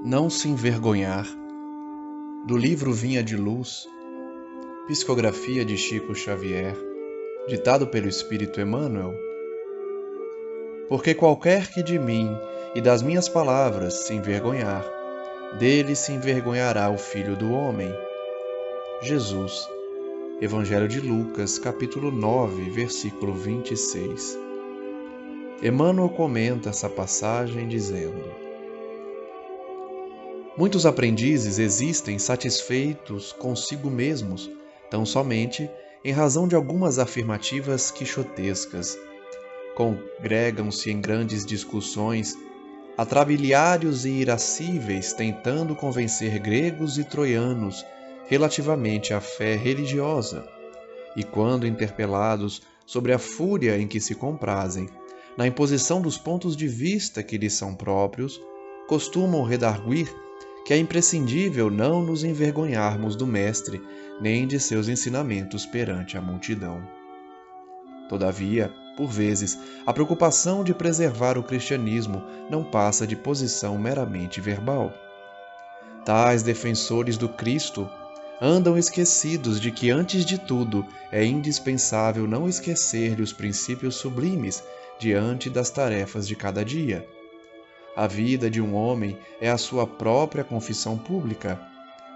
Não se envergonhar. Do livro Vinha de Luz, psicografia de Chico Xavier, ditado pelo Espírito Emmanuel. Porque qualquer que de mim e das minhas palavras se envergonhar, dele se envergonhará o Filho do Homem. Jesus, Evangelho de Lucas, capítulo 9, versículo 26. Emmanuel comenta essa passagem dizendo: muitos aprendizes existem satisfeitos consigo mesmos, tão somente em razão de algumas afirmativas quixotescas. Congregam-se em grandes discussões, atrabiliários e irascíveis, tentando convencer gregos e troianos relativamente à fé religiosa. E quando interpelados sobre a fúria em que se comprazem, na imposição dos pontos de vista que lhes são próprios, costumam redarguir que é imprescindível não nos envergonharmos do Mestre nem de seus ensinamentos perante a multidão. Todavia, por vezes, a preocupação de preservar o cristianismo não passa de posição meramente verbal. Tais defensores do Cristo andam esquecidos de que, antes de tudo, é indispensável não esquecer-lhe os princípios sublimes diante das tarefas de cada dia. A vida de um homem é a sua própria confissão pública.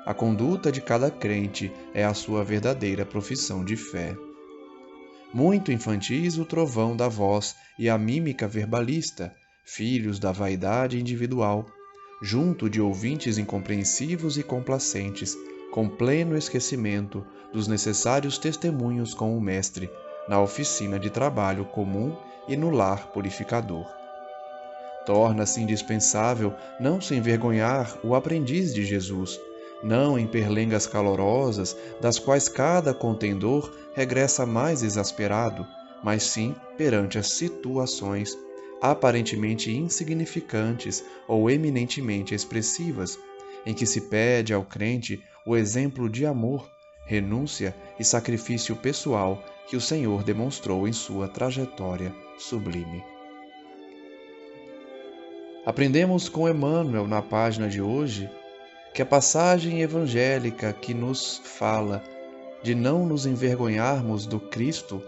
A conduta de cada crente é a sua verdadeira profissão de fé. Muito infantis o trovão da voz e a mímica verbalista, filhos da vaidade individual, junto de ouvintes incompreensivos e complacentes, com pleno esquecimento dos necessários testemunhos com o Mestre, na oficina de trabalho comum e no lar purificador. Torna-se indispensável não se envergonhar o aprendiz de Jesus, não em perlengas calorosas, das quais cada contendor regressa mais exasperado, mas sim perante as situações aparentemente insignificantes ou eminentemente expressivas, em que se pede ao crente o exemplo de amor, renúncia e sacrifício pessoal que o Senhor demonstrou em sua trajetória sublime. Aprendemos com Emmanuel na página de hoje que a passagem evangélica que nos fala de não nos envergonharmos do Cristo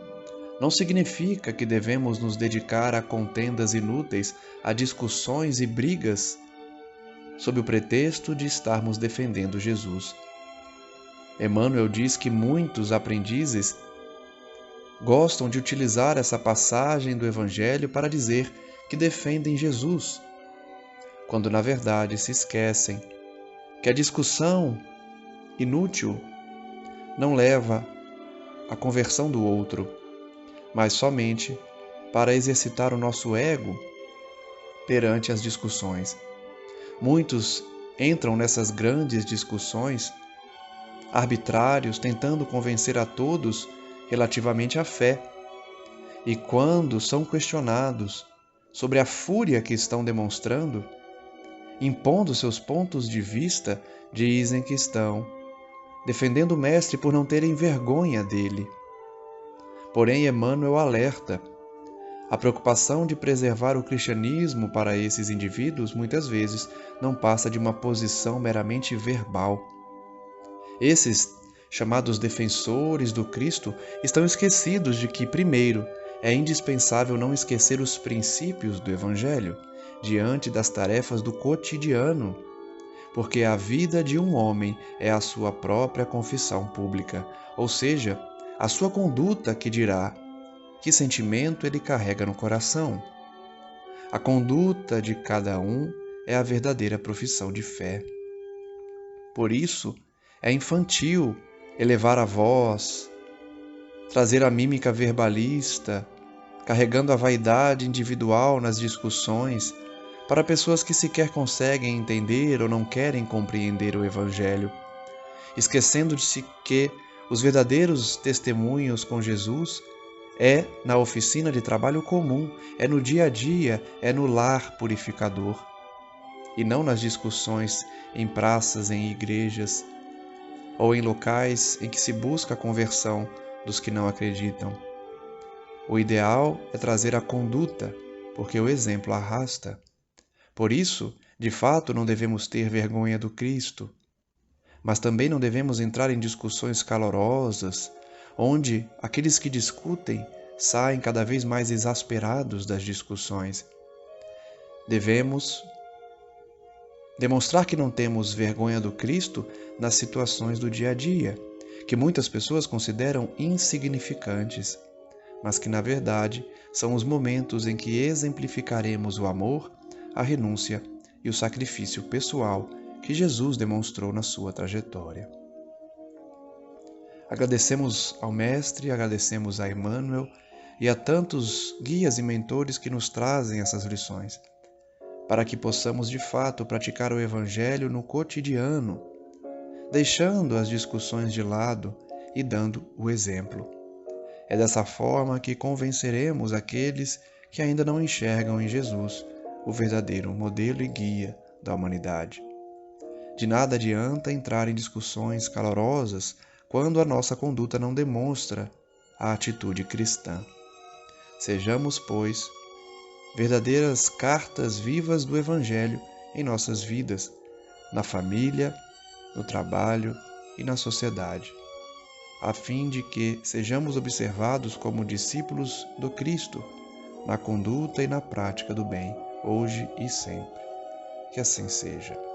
não significa que devemos nos dedicar a contendas inúteis, a discussões e brigas sob o pretexto de estarmos defendendo Jesus. Emmanuel diz que muitos aprendizes gostam de utilizar essa passagem do Evangelho para dizer que defendem Jesus, quando na verdade se esquecem que a discussão inútil não leva à conversão do outro, mas somente para exercitar o nosso ego perante as discussões. Muitos entram nessas grandes discussões arbitrários, tentando convencer a todos relativamente à fé, e quando são questionados sobre a fúria que estão demonstrando, impondo seus pontos de vista, dizem que estão defendendo o Mestre por não terem vergonha dele. Porém, Emmanuel alerta: a preocupação de preservar o cristianismo para esses indivíduos muitas vezes não passa de uma posição meramente verbal. Esses chamados defensores do Cristo estão esquecidos de que, primeiro, é indispensável não esquecer os princípios do Evangelho diante das tarefas do cotidiano, porque a vida de um homem é a sua própria confissão pública, ou seja, a sua conduta que dirá que sentimento ele carrega no coração. A conduta de cada um é a verdadeira profissão de fé. Por isso, é infantil elevar a voz, trazer a mímica verbalista, carregando a vaidade individual nas discussões, para pessoas que sequer conseguem entender ou não querem compreender o Evangelho, esquecendo-se que os verdadeiros testemunhos com Jesus é na oficina de trabalho comum, é no dia a dia, é no lar purificador, e não nas discussões em praças, em igrejas, ou em locais em que se busca a conversão dos que não acreditam. O ideal é trazer a conduta, porque o exemplo arrasta. Por isso, De fato, não devemos ter vergonha do Cristo, mas também não devemos entrar em discussões calorosas, onde aqueles que discutem saem cada vez mais exasperados das discussões. Devemos demonstrar que não temos vergonha do Cristo nas situações do dia a dia, que muitas pessoas consideram insignificantes, mas que, na verdade, são os momentos em que exemplificaremos o amor, a renúncia e o sacrifício pessoal que Jesus demonstrou na sua trajetória. Agradecemos ao Mestre, agradecemos a Emmanuel e a tantos guias e mentores que nos trazem essas lições, para que possamos de fato praticar o Evangelho no cotidiano, deixando as discussões de lado e dando o exemplo. É dessa forma que convenceremos aqueles que ainda não enxergam em Jesus o verdadeiro modelo e guia da humanidade. De nada adianta entrar em discussões calorosas quando a nossa conduta não demonstra a atitude cristã. Sejamos, pois, verdadeiras cartas vivas do Evangelho em nossas vidas, na família, no trabalho e na sociedade, a fim de que sejamos observados como discípulos do Cristo, na conduta e na prática do bem, hoje e sempre. Que assim seja.